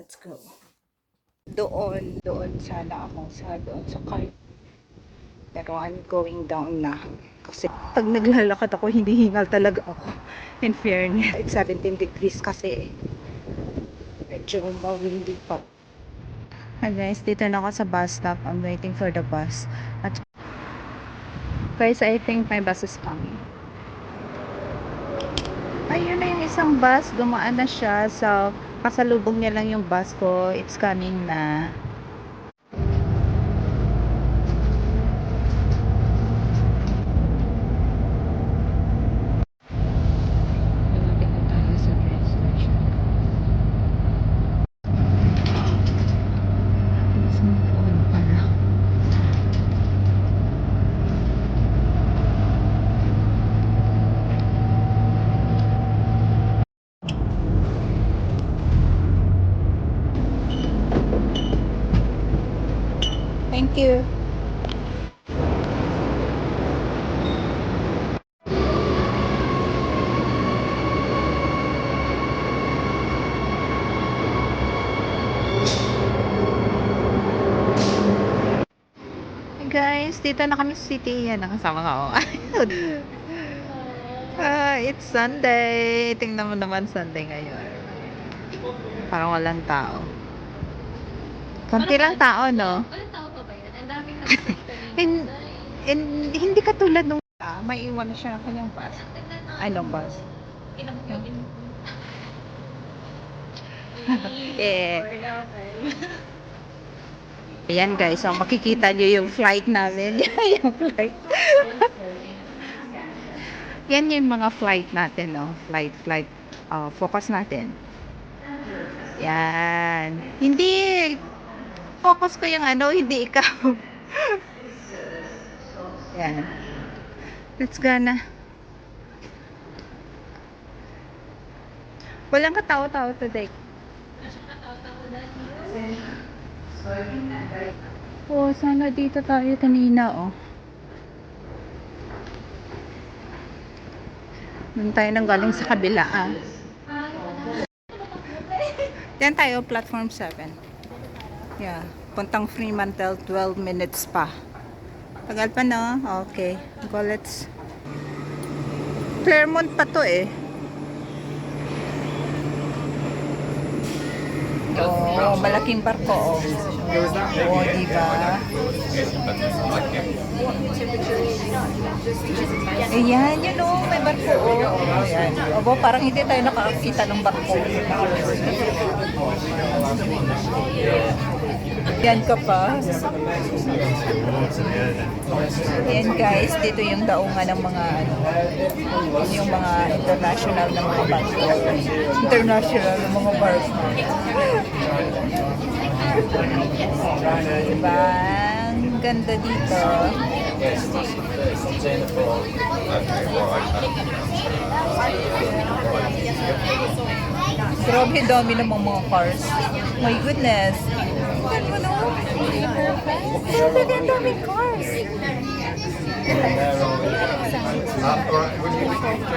Let's go. Doon sana ako doon sa car. Pero I'm going down na. Kasi pag naglalakad ako, hindi hingal talaga ako. In fairness, it's 17 degrees kasi medyo mawindi pa. Hi guys, dito na ako sa bus stop. I'm waiting for the bus. At guys, I think my bus is coming. Ayun na yung isang bus. Dumaan na siya. So, pasalubong niya lang yung bus ko. It's coming na. Thank you. Hey guys, dito na kami sa city. Yan, nakasama ka ako. It's Sunday. Tingnan mo naman Sunday ngayon. Parang walang tao. Konti lang tao, no? Walang tao pa ba yan? Ang daming nagsisikta Hindi katulad nung may iwan na siya ng kanyang bus. Anong bus? Yeah. Ayan guys, so makikita nyo yung flight namin. Yung flight. Yan yung mga flight natin, no? Flight. Focus natin. Yan. Hindi. Focus ko yung hindi ikaw. Yan. Let's go na. Walang katao-tao today. Oh, sana dito tayo kanina, oh. Doon tayo nang galing sa kabila, ah. Yan tayo, platform 7. Yeah. Puntang Fremantle, 12 minutes pa. Tagal pa, no? Okay. Go, let's... Claremont pa to, eh. Oh, malaking barko, oh. Oh, diba? Ayan, yun, oh. May barko, oh. Ayan. Abo, parang hindi tayo nakakita ng barko. Yan ka pa. Ayan guys, dito yung daungan ng mga yung mga international na mga barko. International na mga barko. Diba? Ang ganda dito. Grabe dami ng mga cars. My goodness. Ano no? Grabe din dami cars.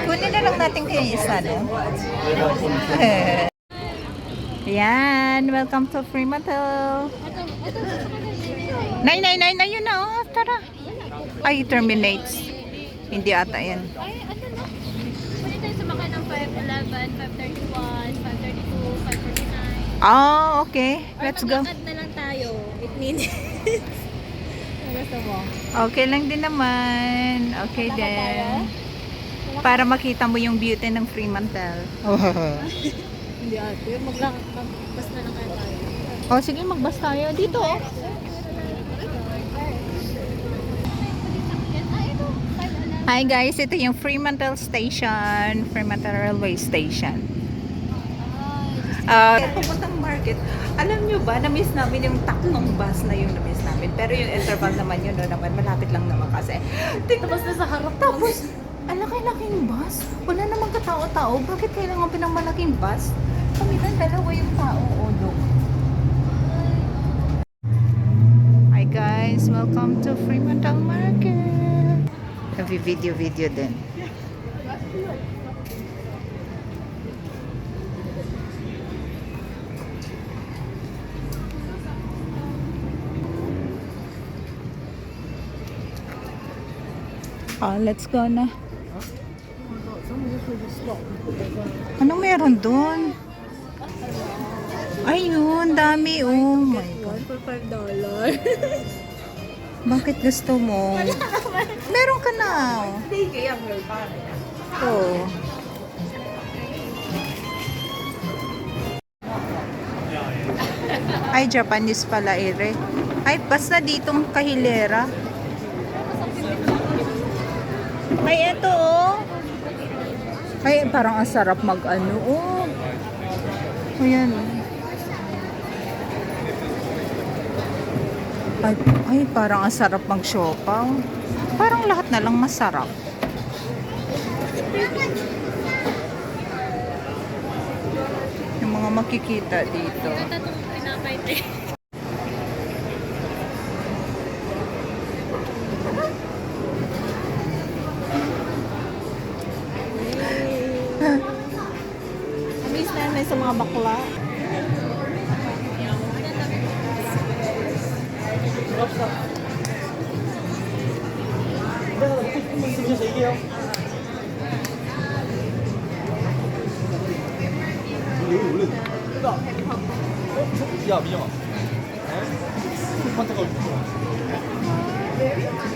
Kunin na lang natin kayo isa, no? Ayan, welcome to Fremantle. Nay, yun na, oh, tara. Ay, terminates. Hindi ata yan. Ay, ano na? Pwede tayo sumakay ng 5:11, 5:31, 5:32, 5:49. Oh, okay. Let's go. Maglakad na lang tayo. 8 minutes. Ano gusto mo? Okay lang din naman. Okay din. Para makita mo yung beauty ng Fremantle. Hindi ate. Magbas na lang kaya tayo. Oh, sige, magbas tayo. Dito, oh. Hi guys, ito yung Fremantle Station. Fremantle Railway Station. Pupuntang market. Alam nyo ba, na-miss namin yung tatlong bus na yung na-miss namin. Pero yung interval naman yun, no, naman, malapit lang naman kasi. Tapos na sa harap. Tapos, ang laki-laking bus. Wala namang katao-tao. Bakit kailangan pinamalaking bus? Kami lang dalawa yung tao, Odo. Hi guys, welcome to Fremantle Market. Nag-video din. Let's go na. Anong meron doon? Ayun, dami. Oh my God. For $5. Bakit gusto mo? Meron ka na. Oh. Ay, Japanese pala, Ere. Ay, basta ditong kahilera. Ay, eto, oh. Ay, parang ang sarap mag-ano, oh. Ayan, oh. Ay, parang ang sarap mag-siopaw. Parang lahat na lang masarap. Yung mga makikita dito. Ganda itong pinapay tayo. Miss na sa mga bakla.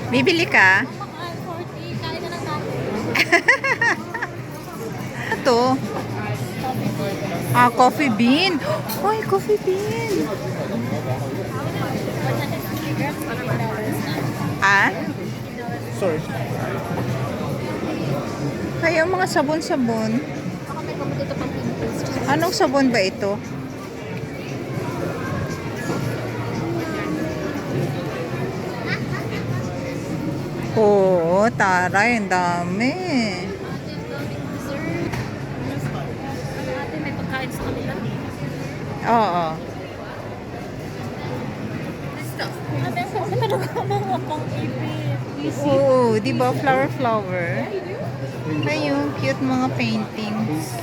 Bibili ka? 40, kain na lang natin. Ito. Coffee bean. Hoy, coffee bean. Sorry. Kaya mga sabon-sabon. Ako may gamot ito pang pimples. Anong sabon ba ito? Oo, taray, ang dami. Ate, may pagkain sa kanila. Oo. Ate, may talaga pang ipit. Oo, di ba? Flower. Ayun, cute mga paintings.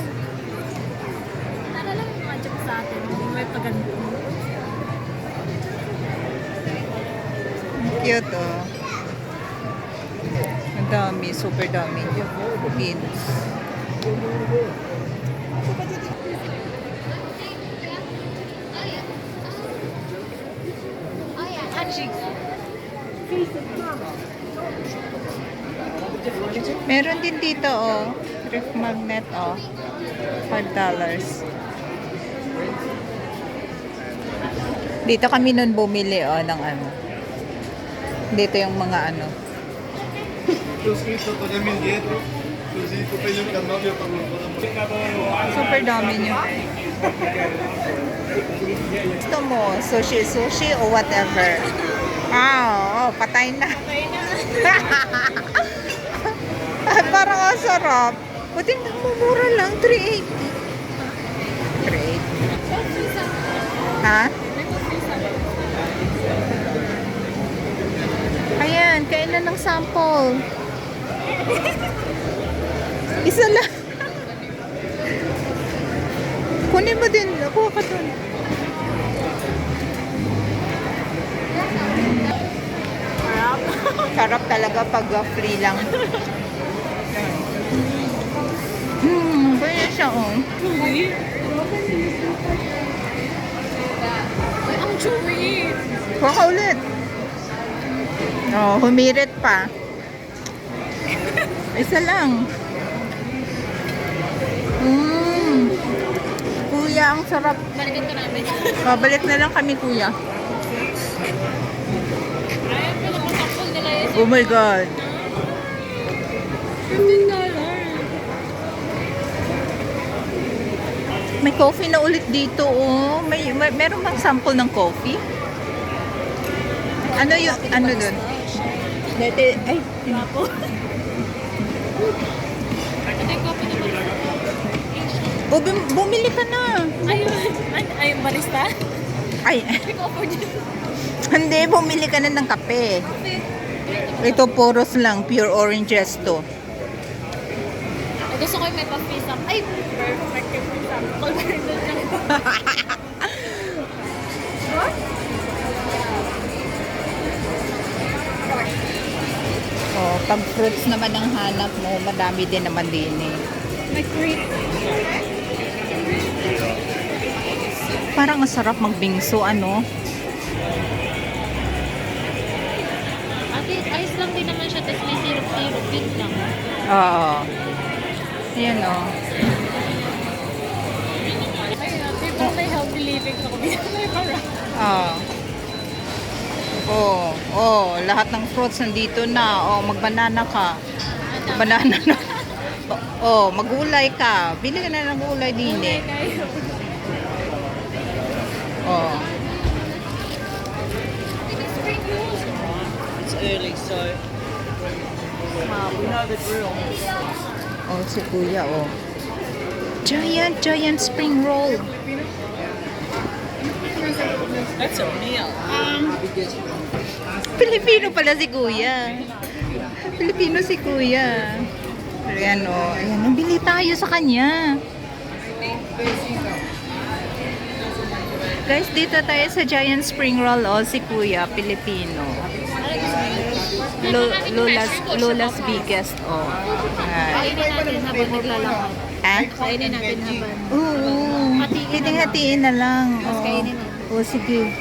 Naalala mo yung mga joke sa atin, may paganda. Cute, oh. Ang dami, super dami. Beans. Meron din dito, oh. Ref magnet, oh. $5. Dito kami nun bumili, oh, ng ano. Dito yung mga ano. Eu escrito totalmente dentro, così tu prendi un cannone e parlo un Super dami nyo. Gusto mo, sushi o whatever. Oo, patay na. Parang ang sarap. Buti mumura lang, 380. 380. Ha? Ayan, kailan ng sample? Isa lang. Kunin mo din. Kuha ka dun. Sarap talaga pag free lang. Kaya siya, oh. Ay, ang chewy! Kuha ka ulit. Oh, humirit pa. Isa lang. Kuya, ang sarap. Balikan ka namin. Babalik na lang kami, kuya. Ay, pinapasakpol nila yun. Oh my God. $15. May coffee na ulit dito, oh. Meron bang sample ng coffee? Ano yung, ano dun? Dati, ay, Ako. Ito yung coffee naman. bumili ka na. Ay, yung barista? Ay, May offer dyan. hindi, bumili ka na ng kape. Ito, poros lang, pure oranges to. Ay, gusto ko yung may pa-freeze up. Ay, perfect yung freeze up. Cold burner lang. Oh, Pag fruits naman ang hanap mo, madami din naman din eh. May cream. Parang ang sarap magbingso, ano? Ate, ice lang din naman siya, tapos may syrup-syrup. Yun lang. Oo. Ayan o. People may healthy living ako. May para. Lahat ng fruits nandito na. Magbanana ka. Banana na. Magulay ka. Bili ka na ng gulay din eh. It's early, so we know the drill. Si kuya Giant spring roll. That's a meal. Pilipino pala si kuya. Pilipino si kuya. Ayan nabili tayo sa kanya. Guys, dito tayo sa Giant Spring Roll. Si kuya, Pilipino. Lola's biggest. Kainin natin habang naglalakad. Ha? Kainin natin habang... Oo. Hatiin na lang. kainin Sige.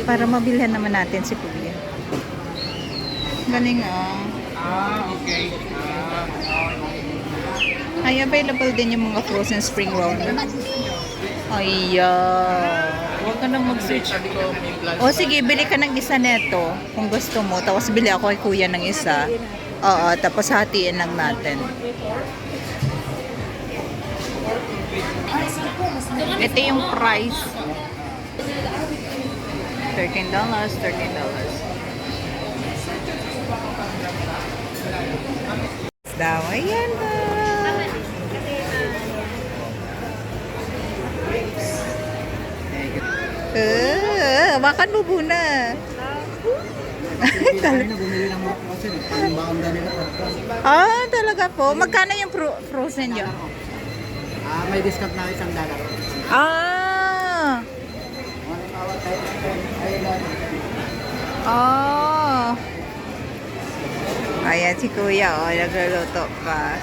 Para mabilhan naman natin si kuya. Galing Okay. Ay, available din yung mga frozen spring roll. Huwag ka nang mag-search. Sige, bili ka ng isa neto kung gusto mo. Tapos bili ako kay kuya ng isa. Tapos hatiin lang natin. Ito yung price. $13. Daw, ayan na. Makan mo muna. Talaga po. Magkano yung frozen yun? May discount na $1. Ayan si kuya, nagluluto pa.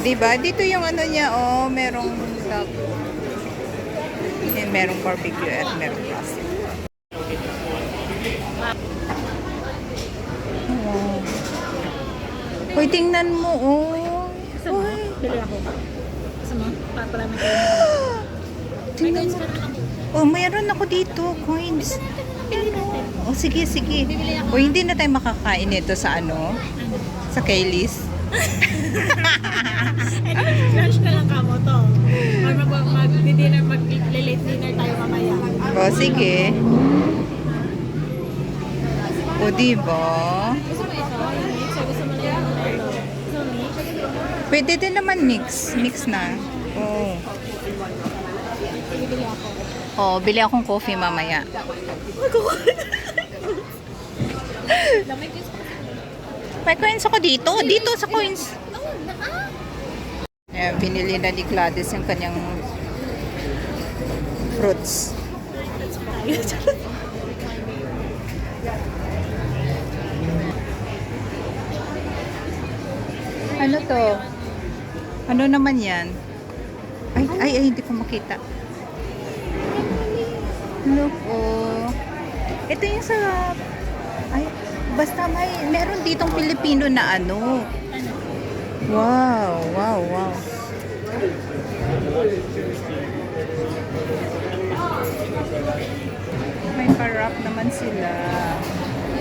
Diba? Dito yung ano niya, merong merong barbecue at merong plastic. Hoy, tingnan mo, Bili ako. Gusto mo? Papalamig kayo. Tingnan mo. Mayroon ako dito, coins. Sige. Hindi na tayo makakain ito sa sa Kaylis. Lunch na lang kamo to. Or mag-dinner, mag-late dinner tayo mamaya. Sige. Diba? Gusto mo ito? Yung mix? O gusto mo na yung lolo? Gusto mo mix? Pwede din naman mix. Mix na. Bibili ako. Bili akong coffee mamaya. Lamay ko sa... May coins ako dito. Dito sa coins. Ayan, pinili na ni Gladys yung kanyang fruits. Ano to? Ano naman yan? Ay, hindi ko makita. Look, ito yung sa... Basta meron ditong Pilipino na Wow. May pa-wrap naman sila.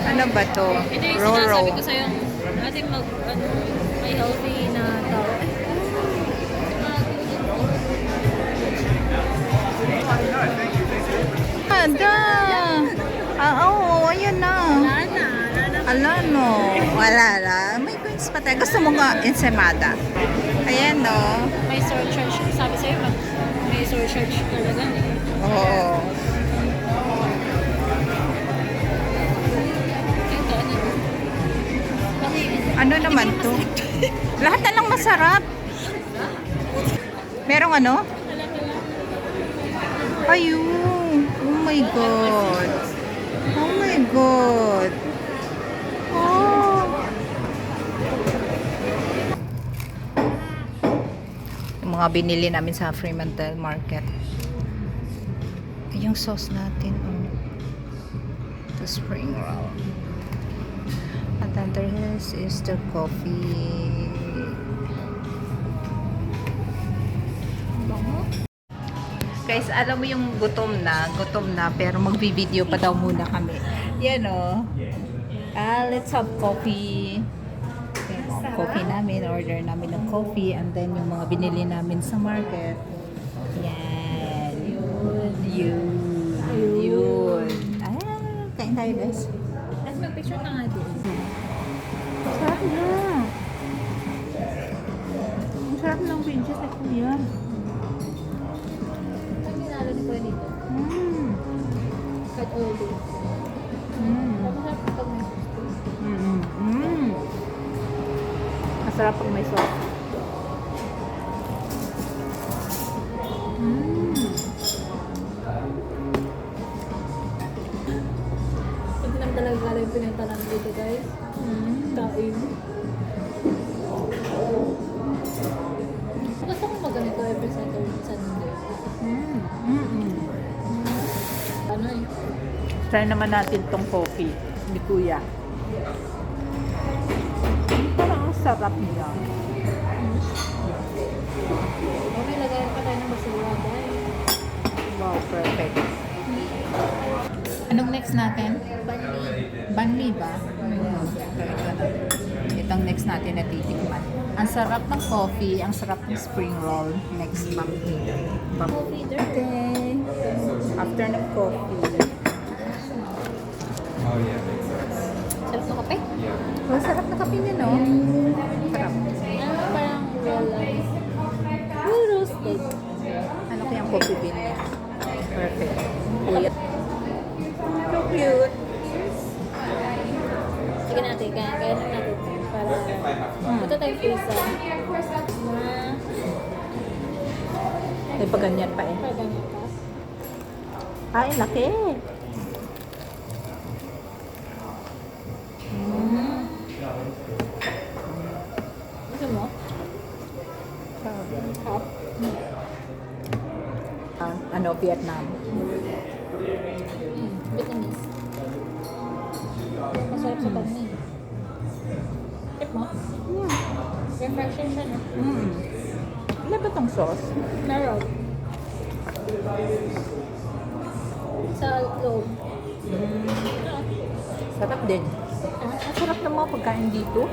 Ano ba to? Ito yung Roro. sinasabi ko sa'yo, ating may healthy na tao. Ayan na. Wala na. May coins pa tayo. Gusto mo nga ensaymada? Ayan, no. May surcharge. Sabi sa'yo, may surcharge talaga. Oo. Ito, Ano naman to? Lahat na lang masarap. Merong Ayun. Oh my God. Oh my God. Oh. Yung mga binili namin sa Fremantle Market. Yung sauce natin. Oh. The spring roll. And then there is the coffee. Guys, alam mo yung gutom na, pero magbi-video pa daw muna kami. Yan o. Let's have coffee. Yung coffee namin, order namin ng coffee, and then yung mga binili namin sa market. Yan. Yun. Kain tayo guys. Let's mag-picture ka nga doon. Sarap na. Ang sarap ng pinches na kuya. Ang ginalo ni Kuya dito. Kahit all day. Masarap pag may sauce. Masarap pag may sauce. Pag naman talaga gala yung pinunta namin dito guys. Kain. Gusto ko maganito every Saturday, Sunday. Ano eh? Try naman natin tong coffee ni kuya. Parang ang sarap niya. Okay, lagayan pa tayo ng basura guys. Wow, perfect. Anong next natin? Banli ba? Itong next natin na titikman. Ang sarap ng coffee, ang sarap ng spring roll. Next banli. Coffee there. Okay. After ng coffee. Sarap ng kape? Oh, sarap na kape niya, no? Sarap. Ano parang realize? Roasted. Ano kayang coffee bean niya? Perfect. Kuya. So cute. Sige natin, kaya natin para punta tayo pizza. Ay, pa ganyan pa eh. Para ganyan pa. Ay, laki. Gusto mo? Hot? Ano, Vietnam. Vietnamese. Masarap sa pag Tip mo? Refreshing siya, no? Ano ba tong sauce? Meron. Sa loob. Sarap din. Ang sarap ng mga pagkain dito.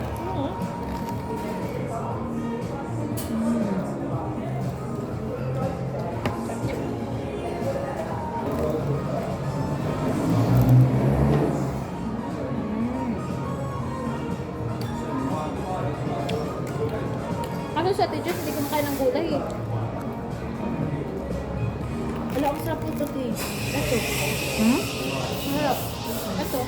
Ano sa Ate Jess, hindi kumakain ng gulay eh. Wala, ang sarap ito eh. Ito. Sarap. Ito.